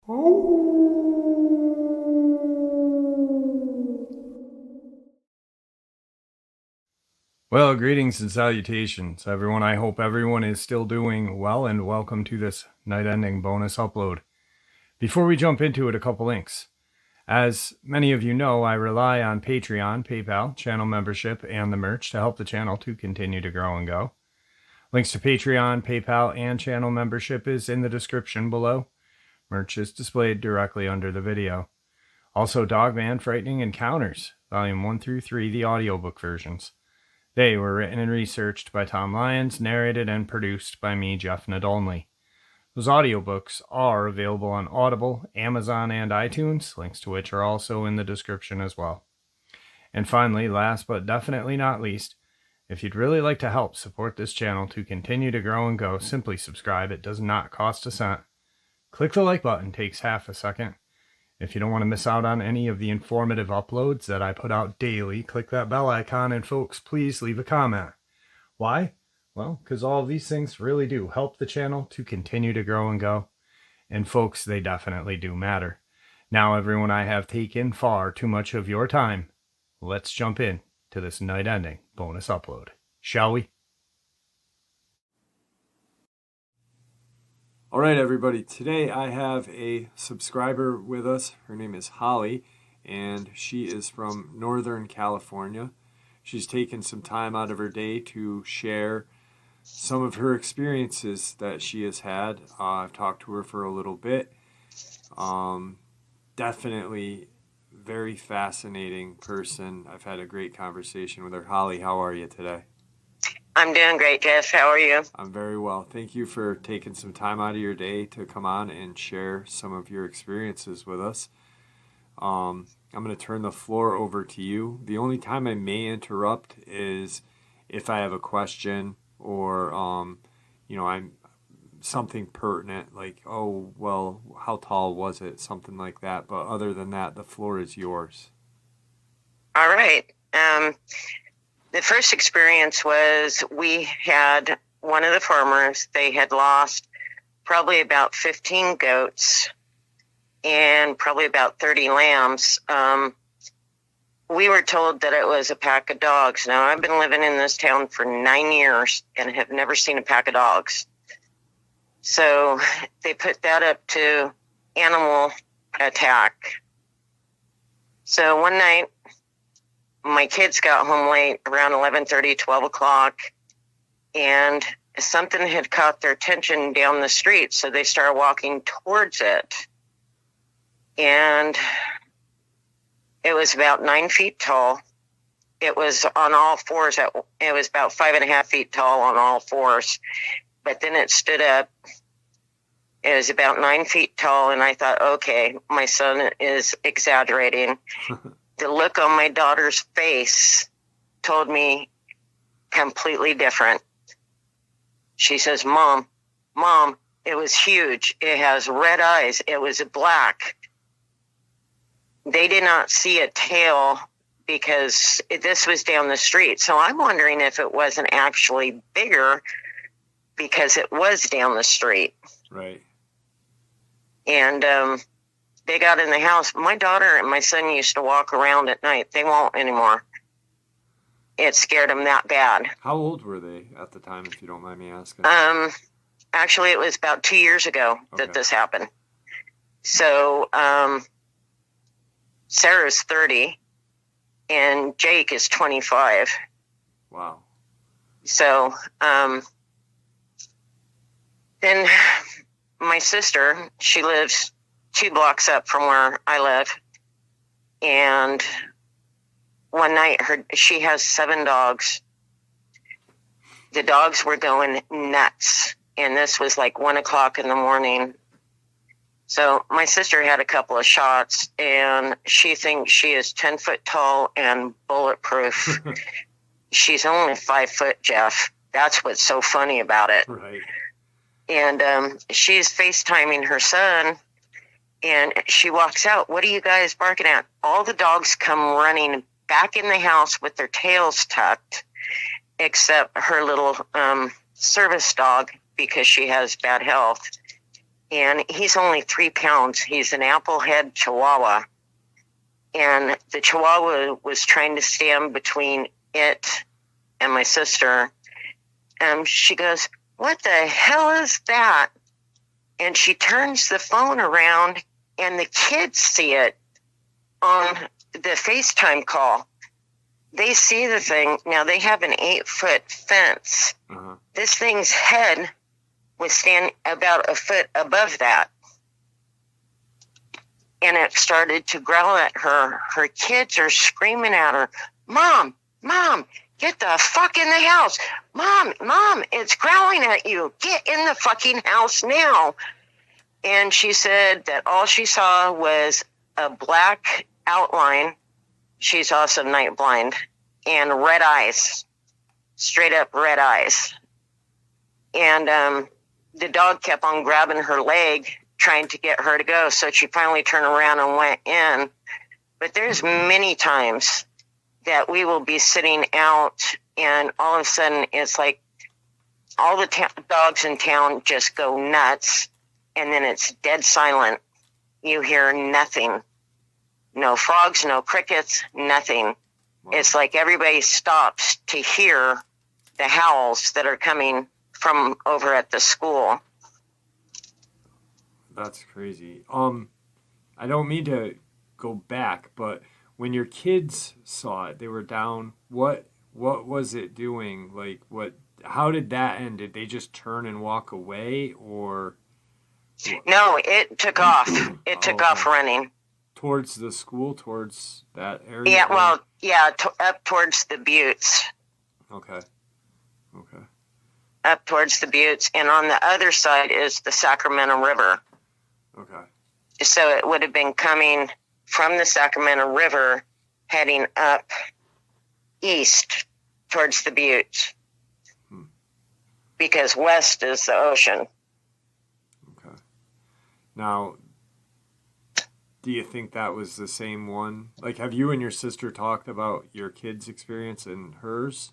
Well, greetings and salutations, everyone. I hope everyone is still doing well, and welcome to this night-ending bonus upload. Before we jump into it, a couple links. As many of you know, I rely on Patreon, PayPal, channel membership, and the merch to help the channel to continue to grow and go. Links to Patreon, PayPal, and channel membership is in the description below. Merch is displayed directly under the video. Also, Dogman Frightening Encounters, Volume 1 through 3, the audiobook versions. They were written and researched by Tom Lyons, narrated and produced by me, Jeff Nadolny. Those audiobooks are available on Audible, Amazon, and iTunes, links to which are also in the description as well. And finally, last but definitely not least, if you'd really like to help support this channel to continue to grow and go, simply subscribe. It does not cost a cent. Click the like button, takes half a second. If you don't want to miss out on any of the informative uploads that I put out daily, click that bell icon, and folks, please leave a comment. Why? Well, because all of these things really do help the channel to continue to grow and go. And folks, they definitely do matter. Now, everyone, I have taken far too much of your time. Let's jump in to this night-ending bonus upload, shall we? All right, everybody. Today I have a subscriber with us. Her name is Holly, and she is from Northern California. She's taken some time out of her day to share some of her experiences that she has had. I've talked to her for a little bit. Definitely very fascinating person. I've had a great conversation with her. Holly, how are you today? I'm doing great, Jeff. How are you? I'm very well. Thank you for taking some time out of your day to come on and share some of your experiences with us. I'm going to turn the floor over to you. The only time I may interrupt is if I have a question or, I'm something pertinent, like, oh, well, how tall was it? Something like that. But other than that, the floor is yours. All right. The first experience was we had one of the farmers, they had lost probably about 15 goats and probably about 30 lambs. We were told that it was a pack of dogs. Now, I've been living in this town for 9 years and have never seen a pack of dogs. So they put that up to animal attack. So one night, my kids got home late, around 11:30, 12 o'clock, and something had caught their attention down the street, so they started walking towards it. And it was about 9 feet tall. It was on all fours. It was about 5.5 feet tall on all fours, but then it stood up. It was about 9 feet tall, and I thought, okay, my son is exaggerating. The look on my daughter's face told me completely different. She says, Mom, it was huge. It has red eyes. It was black. They did not see a tail because this was down the street. So I'm wondering if it wasn't actually bigger because it was down the street. Right. And, they got in the house. My daughter and my son used to walk around at night. They won't anymore. It scared them that bad. How old were they at the time, if you don't mind me asking? Actually, it was about 2 years ago that this happened. So, Sarah's 30 and Jake is 25. Wow. So, then my sister, she lives 2 blocks up from where I live. And one night she has 7 dogs. The dogs were going nuts. And this was like 1 o'clock in the morning. So my sister had a couple of shots and she thinks she is 10 foot tall and bulletproof. She's only 5 foot, Jeff. That's what's so funny about it. Right. And she's FaceTiming her son. And she walks out. What are you guys barking at? All the dogs come running back in the house with their tails tucked, except her little service dog because she has bad health. and he's only 3 pounds. He's an applehead Chihuahua. And the Chihuahua was trying to stand between it and my sister. And she goes, "What the hell is that?" And she turns the phone around, and the kids see it on the FaceTime call. They see the thing. Now, they have an 8-foot fence. Uh-huh. This thing's head was standing about a foot above that. And it started to growl at her. Her kids are screaming at her, "Mom, Mom, get the fuck in the house. Mom, it's growling at you. Get in the fucking house now." And she said that all she saw was a black outline. She's also night blind, and red eyes, straight up red eyes. And the dog kept on grabbing her leg, trying to get her to go. So she finally turned around and went in. But there's many times that we will be sitting out, and all of a sudden it's like all the dogs in town just go nuts, and then it's dead silent. You hear nothing. No frogs, no crickets, nothing. Wow. It's like everybody stops to hear the howls that are coming from over at the school. That's crazy. I don't mean to go back, but when your kids saw it, they were down. What was it doing? Like, how did that end? Did they just turn and walk away, or? No, it took off. It took okay. off running. Towards the school, towards that area? Yeah, well, yeah, up towards the buttes. Okay. Up towards the buttes. And on the other side is the Sacramento River. Okay. So it would have been coming from the Sacramento River, heading up east towards the buttes. Because west is the ocean. Okay. Now, do you think that was the same one? Like, have you and your sister talked about your kids' experience and hers?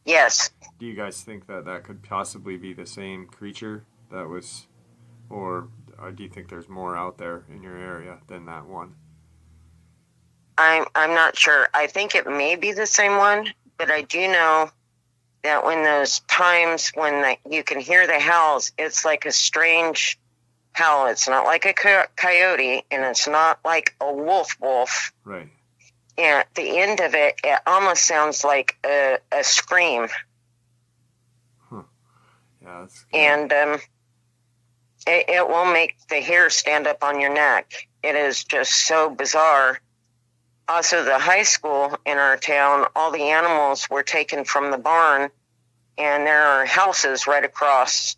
Yes. Do you guys think that could possibly be the same creature that was, or do you think there's more out there in your area than that one? I'm not sure. I think it may be the same one, but I do know that when those times when you can hear the howls, it's like a strange howl. It's not like a coyote, and it's not like a wolf. Right. And at the end of it, it almost sounds like a scream. Huh. Yeah, that's good. And it will make the hair stand up on your neck. It is just so bizarre. Also, the high school in our town, all the animals were taken from the barn, and there are houses right across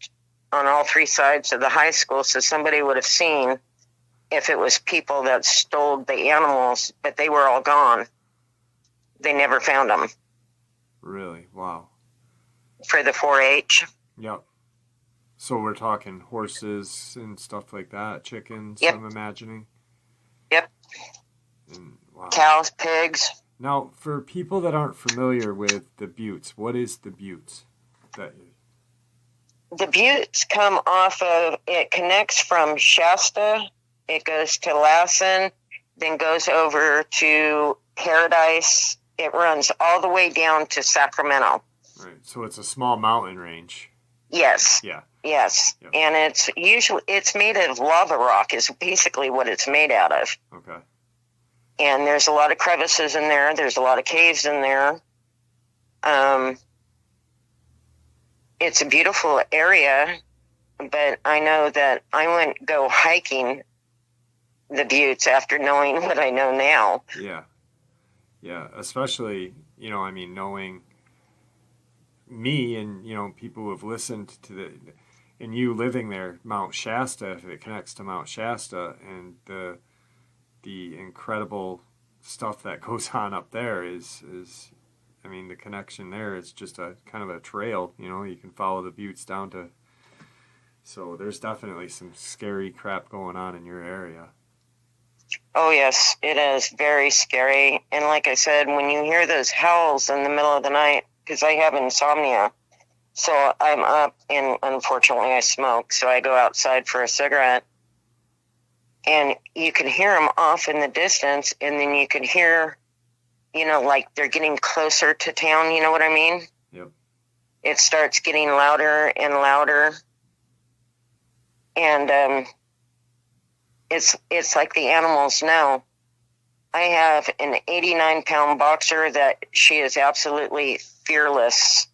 on all 3 sides of the high school, so somebody would have seen if it was people that stole the animals, but they were all gone. They never found them. Really? Wow. For the 4-H. Yep. So we're talking horses and stuff like that, chickens, yep. I'm imagining. Yep. And, wow. Cows, pigs. Now, for people that aren't familiar with the buttes, what is the buttes? The buttes come off of, it connects from Shasta, it goes to Lassen, then goes over to Paradise. It runs all the way down to Sacramento. Right, so it's a small mountain range. Yes. Yeah. Yes. Yep. And it's made of lava rock is basically what it's made out of. Okay. And there's a lot of crevices in there. There's a lot of caves in there. It's a beautiful area, but I know that I wouldn't go hiking the buttes after knowing what I know now. Yeah. Yeah, especially, knowing me and, people who have listened to and you living there, Mount Shasta, if it connects to Mount Shasta, and the incredible stuff that goes on up there is the connection there is just a kind of a trail, you can follow the buttes down to, so there's definitely some scary crap going on in your area. Oh, yes, it is very scary. And like I said, when you hear those howls in the middle of the night, because I have insomnia, So I'm up, and unfortunately I smoke, so I go outside for a cigarette. And you can hear them off in the distance, and then you can hear, like they're getting closer to town, you know what I mean? Yep. It starts getting louder and louder. And it's like the animals know. I have an 89-pound boxer that she is absolutely fearless.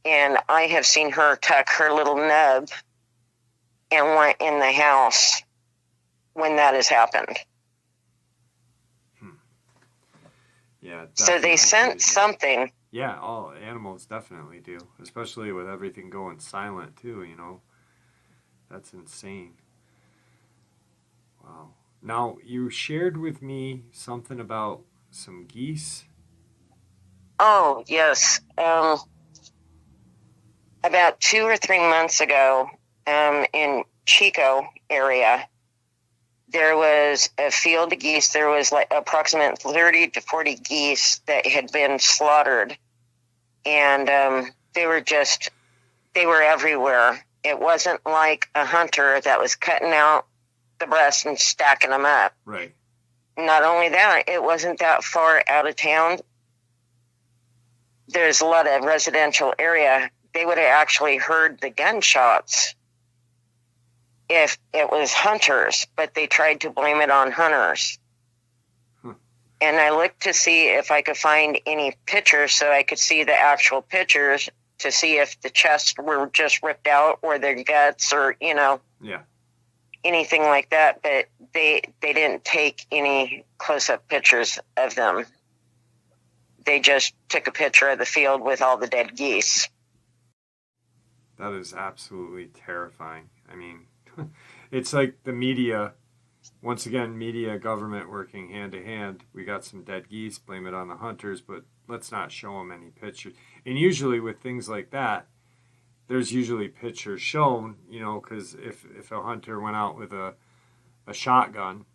And I have seen her tuck her little nub and went in the house when that has happened. Yeah. So they sense something. Yeah, all animals definitely do, especially with everything going silent too, That's insane. Wow. Now, you shared with me something about some geese. Oh, yes. About 2 or 3 months ago, in Chico area, there was a field of geese. There was like approximately 30 to 40 geese that had been slaughtered. And they were everywhere. It wasn't like a hunter that was cutting out the breast and stacking them up. Right. Not only that, it wasn't that far out of town. There's a lot of residential area. They would have actually heard the gunshots if it was hunters, but they tried to blame it on hunters. And I looked to see if I could find any pictures so I could see the actual pictures to see if the chests were just ripped out or their guts or, Yeah. anything like that. But they didn't take any close-up pictures of them. They just took a picture of the field with all the dead geese. That is absolutely terrifying. I mean, it's like the media, once again, media, government working hand to hand. We got some dead geese, blame it on the hunters, but let's not show them any pictures. And usually with things like that, there's usually pictures shown, because if a hunter went out with a shotgun,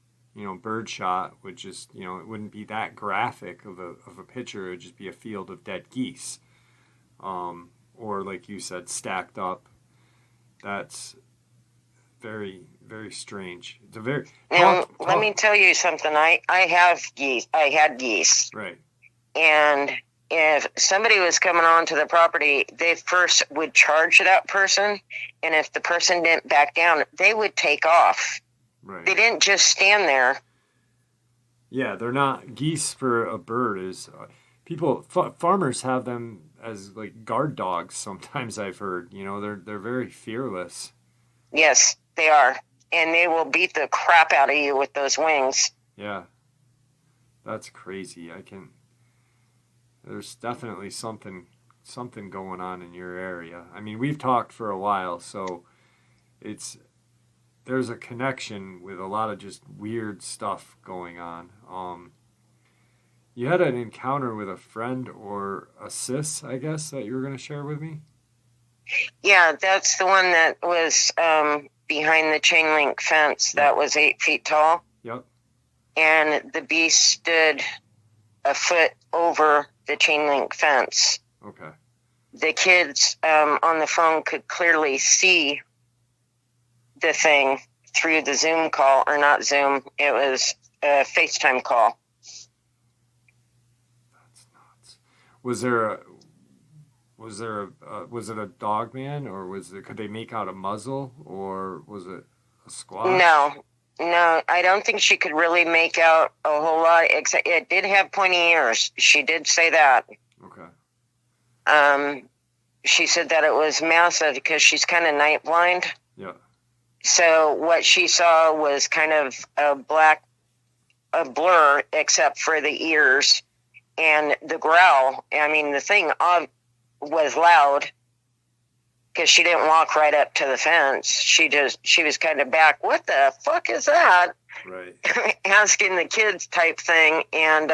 bird shot, would just, it wouldn't be that graphic of a picture. It would just be a field of dead geese. Or like you said, stacked up. That's very, very strange. It's a very... Let me tell you something. I have geese. I had geese. Right. And if somebody was coming onto the property, they first would charge that person. And if the person didn't back down, they would take off. Right. They didn't just stand there. Yeah, they're not... Geese for a bird is... farmers have them as like guard dogs sometimes, I've heard. They're very fearless. Yes, they are. And they will beat the crap out of you with those wings. Yeah. That's crazy. There's definitely something going on in your area. I mean, we've talked for a while, so there's a connection with a lot of just weird stuff going on. You had an encounter with a friend or a sis, I guess, that you were going to share with me? Yeah, that's the one that was behind the chain link fence that was 8 feet tall. Yep. And the beast stood a foot over the chain link fence. Okay. The kids on the phone could clearly see the thing through the Zoom call, or not Zoom, it was a FaceTime call. Was it a Dogman, or could they make out a muzzle, or was it a squash? No, I don't think she could really make out a whole lot, except it did have pointy ears. She did say that. Okay. She said that it was massive because she's kind of night blind. Yeah. So what she saw was kind of a blur, except for the ears. And the growl, I mean, the thing was loud because she didn't walk right up to the fence. She was kind of back. What the fuck is that? Right. Asking the kids type thing, and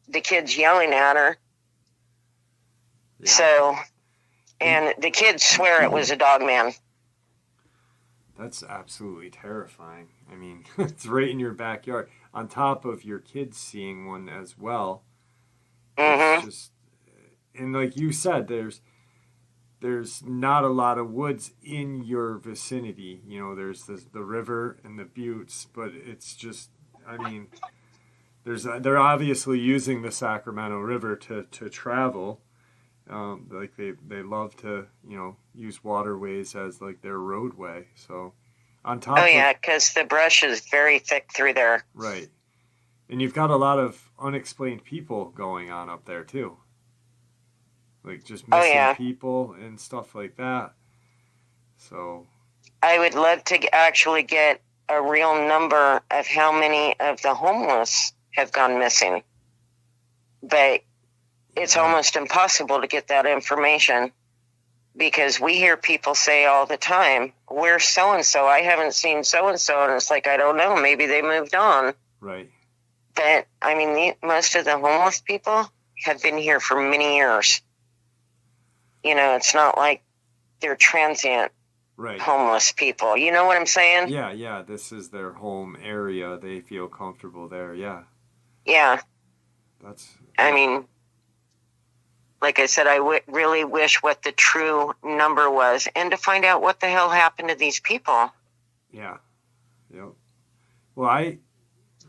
the kids yelling at her. Yeah. So, and the kids swear it was a Dogman. That's absolutely terrifying. I mean, it's right in your backyard, on top of your kids seeing one as well. Mm-hmm. It's just, and like you said, there's not a lot of woods in your vicinity. You know, there's the river and the buttes, but it's just, I mean, they're obviously using the Sacramento River to travel. Like they love to, you know, use waterways as like their roadway. So on top Oh, yeah, because the brush is very thick through there. Right. And you've got a lot of unexplained people going on up there too. Like just missing people and stuff like that. So I would love to actually get a real number of how many of the homeless have gone missing. But it's almost impossible to get that information because we hear people say all the time, where's so-and-so? I haven't seen so-and-so. And it's like, I don't know. Maybe they moved on. Right. But, I mean, most of the homeless people have been here for many years. You know, it's not like they're transient homeless people. You know what I'm saying? Yeah. This is their home area. They feel comfortable there. Yeah. Yeah. I mean, mean, like I said, I really wish what the true number was and to find out what the hell happened to these people. Yeah. Yep. Well, I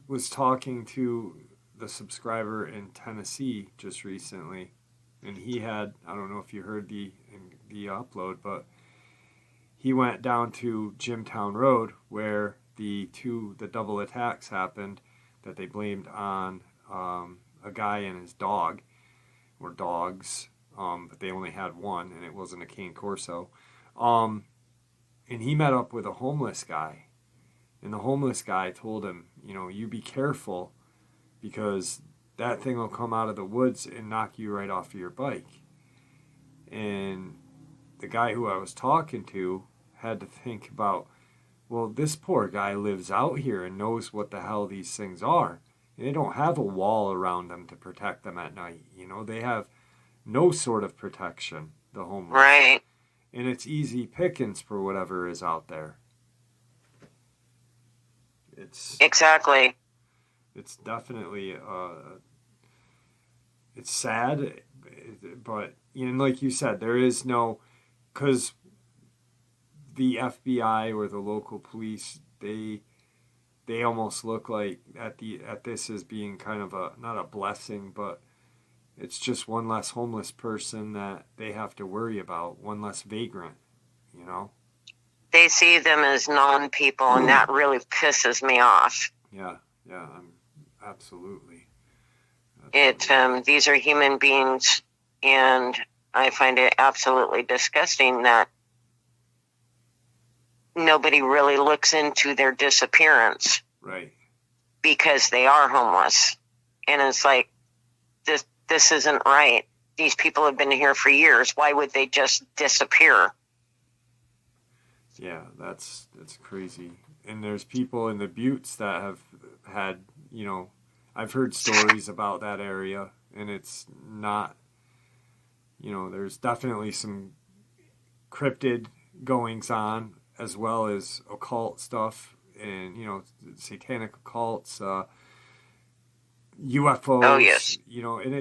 was talking to the subscriber in Tennessee just recently, and he had, I don't know if you heard the upload, but he went down to Jimtown Road where the double attacks happened that they blamed on a guy and his dog, or dogs, but they only had one, and it wasn't a cane corso. And he met up with a homeless guy, and the homeless guy told him, you know, you be careful because that thing will come out of the woods and knock you right off of your bike. And the guy who I was talking to had to think about, well, this poor guy lives out here and knows what the hell these things are. And they don't have a wall around them to protect them at night. You know, they have no sort of protection, the homeless. Right. And it's easy pickings for whatever is out there. Exactly. It's definitely, it's sad, but, you know, like you said, there is no, because the FBI or the local police, they almost look like at this as being kind of not a blessing, but it's just one less homeless person that they have to worry about, one less vagrant, you know? They see them as non-people, and that really pisses me off. Yeah, absolutely. These are human beings, and I find it absolutely disgusting that nobody really looks into their disappearance. Right. Because they are homeless. And it's like, this isn't right. These people have been here for years. Why would they just disappear? Yeah, that's crazy. And there's people in the buttes that have had, you know, I've heard stories about that area, and it's not, you know, there's definitely some cryptid goings on as well as occult stuff and, you know, satanic occults, UFOs. Oh, yes. You know, and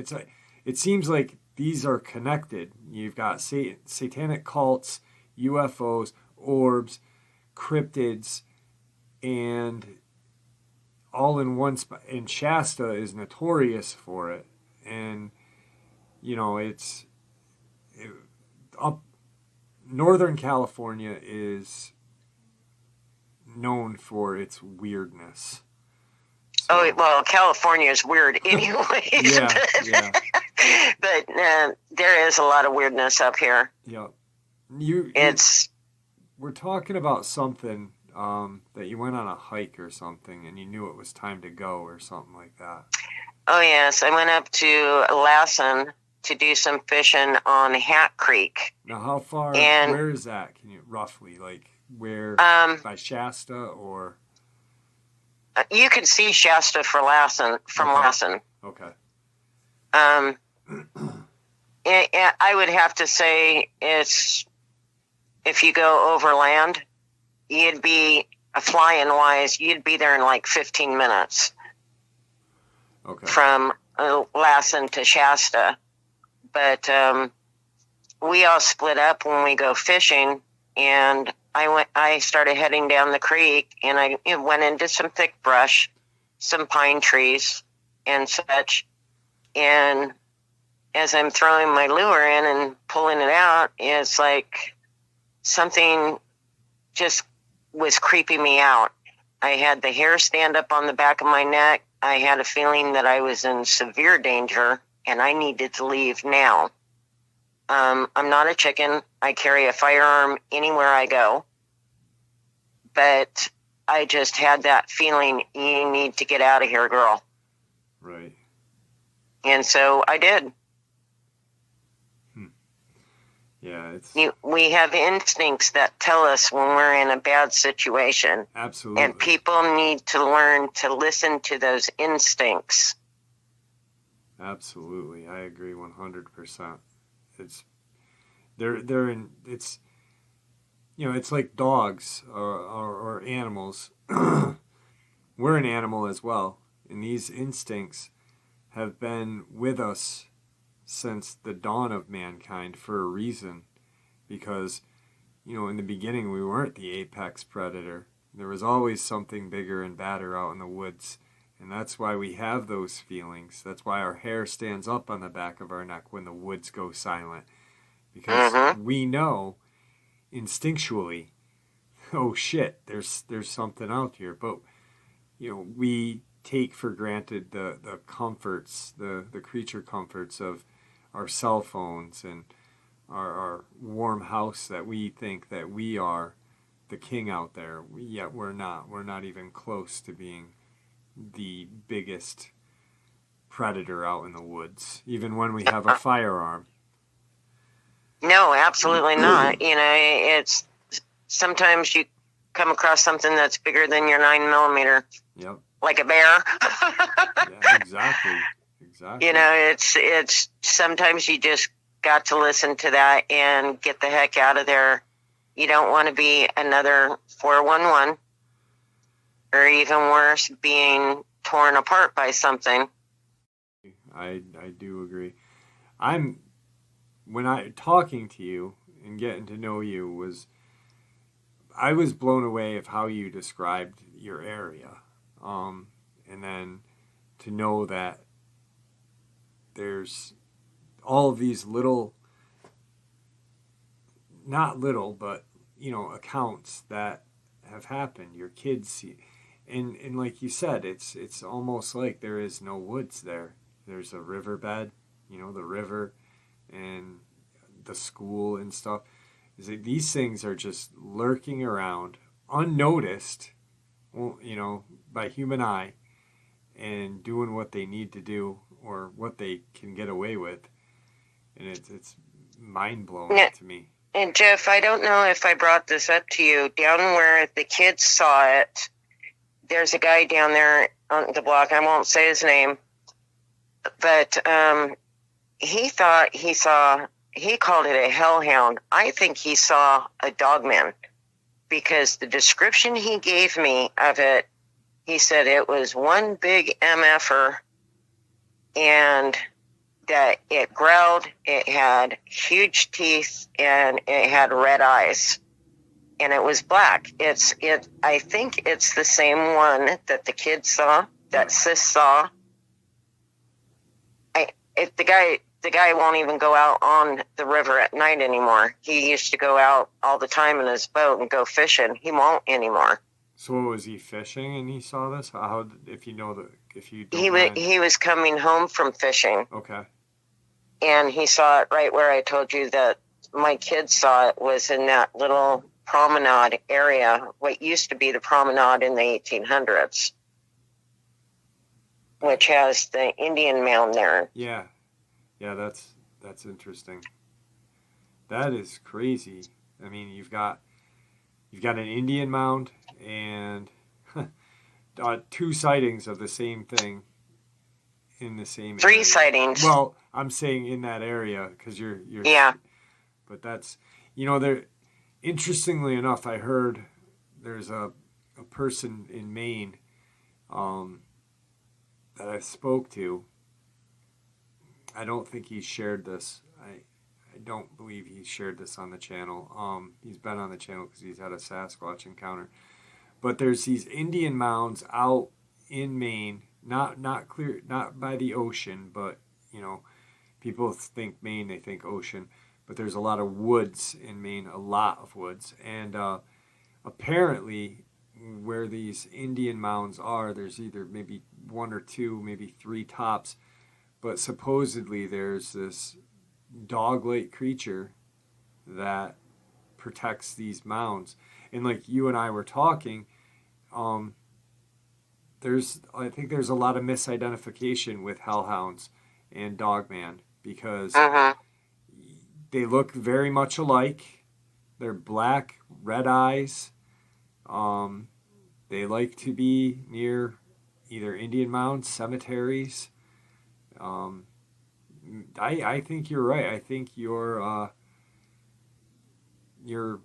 it seems like these are connected. You've got satanic cults, UFOs, orbs, cryptids, and all in one spot. And Shasta is notorious for it. And, you know, up Northern California is known for its weirdness. So, oh, well, California is weird anyways. Yeah. But there is a lot of weirdness up here. Yeah. We're talking about something that you went on a hike or something and you knew it was time to go or something like that. Oh, yes. I went up to Lassen to do some fishing on Hat Creek. Now, how far, where is that? Can you roughly, like, where, by Shasta or? You can see Shasta from Lassen. Okay. I would have to say it's, if you go overland, you'd be flying wise, you'd be there in like 15 minutes. Okay. From Lassen to Shasta. But we all split up when we go fishing, and I started heading down the creek, and I went into some thick brush, some pine trees and such. And as I'm throwing my lure in and pulling it out, it's like something just was creeping me out. I had the hair stand up on the back of my neck. I had a feeling that I was in severe danger and I needed to leave now. I'm not a chicken. I carry a firearm anywhere I go. But I just had that feeling, you need to get out of here, girl. Right. And so I did. Yeah, we have instincts that tell us when we're in a bad situation. Absolutely. And people need to learn to listen to those instincts. Absolutely. I agree 100%. It's it's like dogs or animals. We're an animal as well, and these instincts have been with us since the dawn of mankind for a reason, because in the beginning we weren't the apex predator. There was always something bigger and badder out in the woods, and that's why we have those feelings. That's why our hair stands up on the back of our neck when the woods go silent, because we know instinctually, oh shit, there's something out here. But we take for granted the comforts, the creature comforts of our cell phones and our warm house, that we think that we are the king out there. Yet we're not. We're not even close to being the biggest predator out in the woods, even when we have a firearm. No, absolutely not. It's sometimes you come across something that's bigger than your 9mm. Yep. Like a bear. Yeah, exactly. It's sometimes you just got to listen to that and get the heck out of there. You don't want to be another 411, or even worse, being torn apart by something. I do agree. When I talking to you and getting to know you, I was blown away of how you described your area. And then to know that there's all of these little, not little, but, accounts that have happened. Your kids see, and like you said, it's almost like there is no woods there. There's a riverbed, the river and the school and stuff. Is that these things are just lurking around, unnoticed, by human eye, and doing what they need to do or what they can get away with. And it's mind-blowing to me. And Jeff, I don't know if I brought this up to you. Down where the kids saw it, there's a guy down there on the block. I won't say his name. But he thought he called it a hellhound. I think he saw a Dogman, because the description he gave me of it, he said it was one big MFer, and that it growled, it had huge teeth, and it had red eyes, and it was black. I think it's the same one that the kids saw, that Sis saw. The guy won't even go out on the river at night anymore. He used to go out all the time in his boat and go fishing. He won't anymore. So was he fishing and he saw this? How, if you don't he was coming home from fishing. Okay. And he saw it right where I told you that my kids saw it, was in that little promenade area, what used to be the promenade in the 1800s, which has the Indian mound there. Yeah. Yeah, that's interesting. That is crazy. I mean, you've got an Indian mound and 2 sightings of the same thing in the same 3 area. sightings. Well, I'm saying in that area because you're yeah. But that's there. Interestingly enough, I heard there's a person in Maine that I spoke to. I don't think he shared this. I don't believe he shared this on the channel. He's been on the channel because he's had a Sasquatch encounter. But there's these Indian mounds out in Maine, not clear, not by the ocean, but people think Maine, they think ocean, but there's a lot of woods in Maine, a lot of woods, and apparently where these Indian mounds are, there's either maybe one or two, maybe three tops, but supposedly there's this dog-like creature that protects these mounds. And like you and I were talking, I think there's a lot of misidentification with hellhounds and Dogman because they look very much alike. They're black, red eyes. They like to be near either Indian mounds, cemeteries. I think you're right. I think your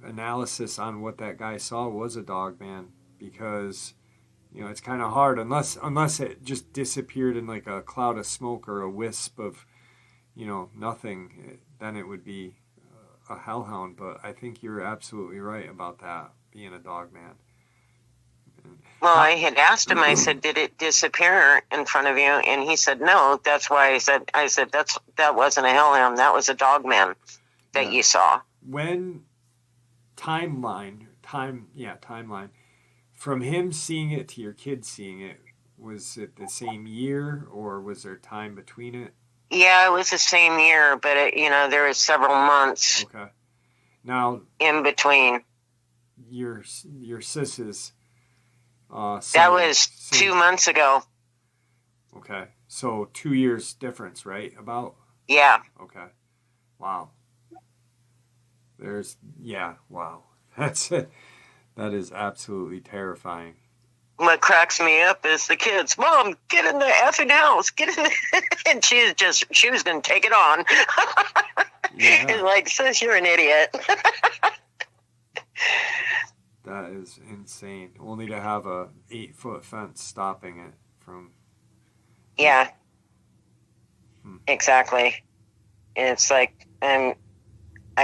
analysis on what that guy saw was a Dogman, because it's kind of hard unless it just disappeared in like a cloud of smoke or a wisp of nothing, then it would be a hellhound. But I think you're absolutely right about that being a Dogman. Well, I had asked him, I said, did it disappear in front of you? And he said, no. That's why I said that wasn't a hellhound. That was a Dogman that you saw. When timeline, from him seeing it to your kids seeing it, was it the same year or was there time between it? Yeah, it was the same year, but there was several months. Okay. Now, in between. Your sis's. That was 2 months ago. Okay. So 2 years difference, right? About? Yeah. Okay. Wow. Wow. That's it. That is absolutely terrifying. What cracks me up is the kids, Mom, get in the effing house, get in the... And she was going to take it on. Yeah. And like, sis, you're an idiot. That is insane. Only to have a 8-foot fence stopping it from... Yeah. Exactly. And it's like, I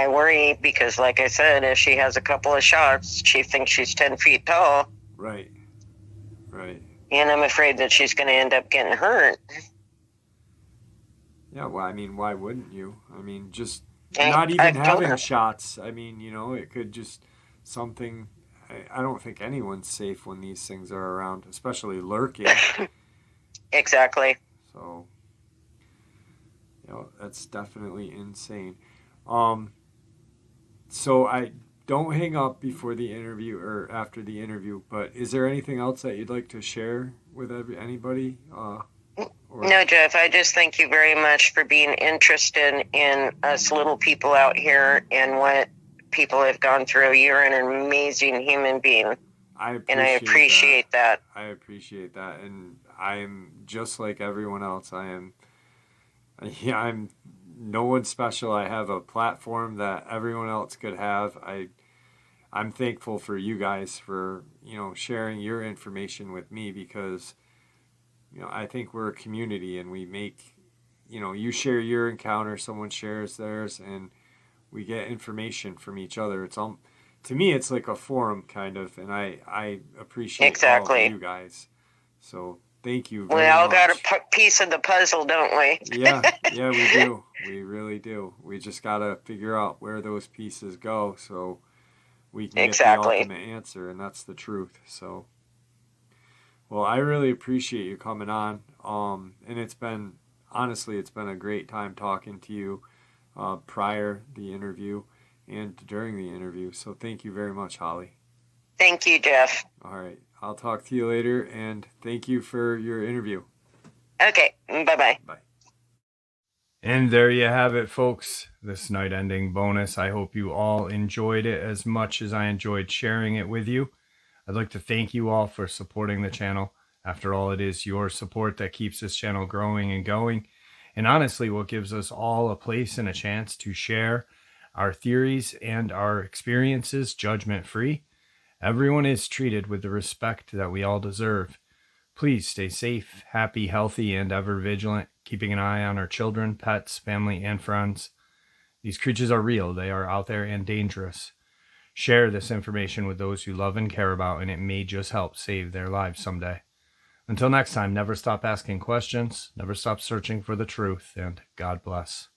worry because, like I said, if she has a couple of shots, she thinks she's 10 feet tall. Right. And I'm afraid that she's going to end up getting hurt. Yeah, well, I mean, why wouldn't you? I mean, just not even having shots. I mean, it could just something... I don't think anyone's safe when these things are around, especially lurking. Exactly. So, that's definitely insane. So I don't hang up before the interview or after the interview, but is there anything else that you'd like to share with anybody? No, Jeff, I just thank you very much for being interested in us little people out here and what people have gone through. You're an amazing human being. I appreciate that. I appreciate that. And I'm just like everyone else. I'm no one special. I have a platform that everyone else could have. I'm thankful for you guys for, sharing your information with me because, I think we're a community and we make, you share your encounter, someone shares theirs, and we get information from each other. It's to me, it's like a forum kind of, and I appreciate all of you guys. So thank you very much. We all got a piece of the puzzle, don't we? Yeah, we do. We really do. We just got to figure out where those pieces go so we can get the ultimate answer, and that's the truth. So, well, I really appreciate you coming on. And it's been a great time talking to you prior the interview and during the interview. So thank you very much, Holly. Thank you, Jeff. All right. I'll talk to you later, and thank you for your interview. Okay. Bye-bye. Bye. And there you have it, folks. This night-ending bonus. I hope you all enjoyed it as much as I enjoyed sharing it with you. I'd like to thank you all for supporting the channel. After all, it is your support that keeps this channel growing and going. And honestly, what gives us all a place and a chance to share our theories and our experiences judgment-free. Everyone is treated with the respect that we all deserve. Please stay safe, happy, healthy, and ever vigilant, keeping an eye on our children, pets, family, and friends. These creatures are real. They are out there and dangerous. Share this information with those you love and care about, and it may just help save their lives someday. Until next time, never stop asking questions, never stop searching for the truth, and God bless.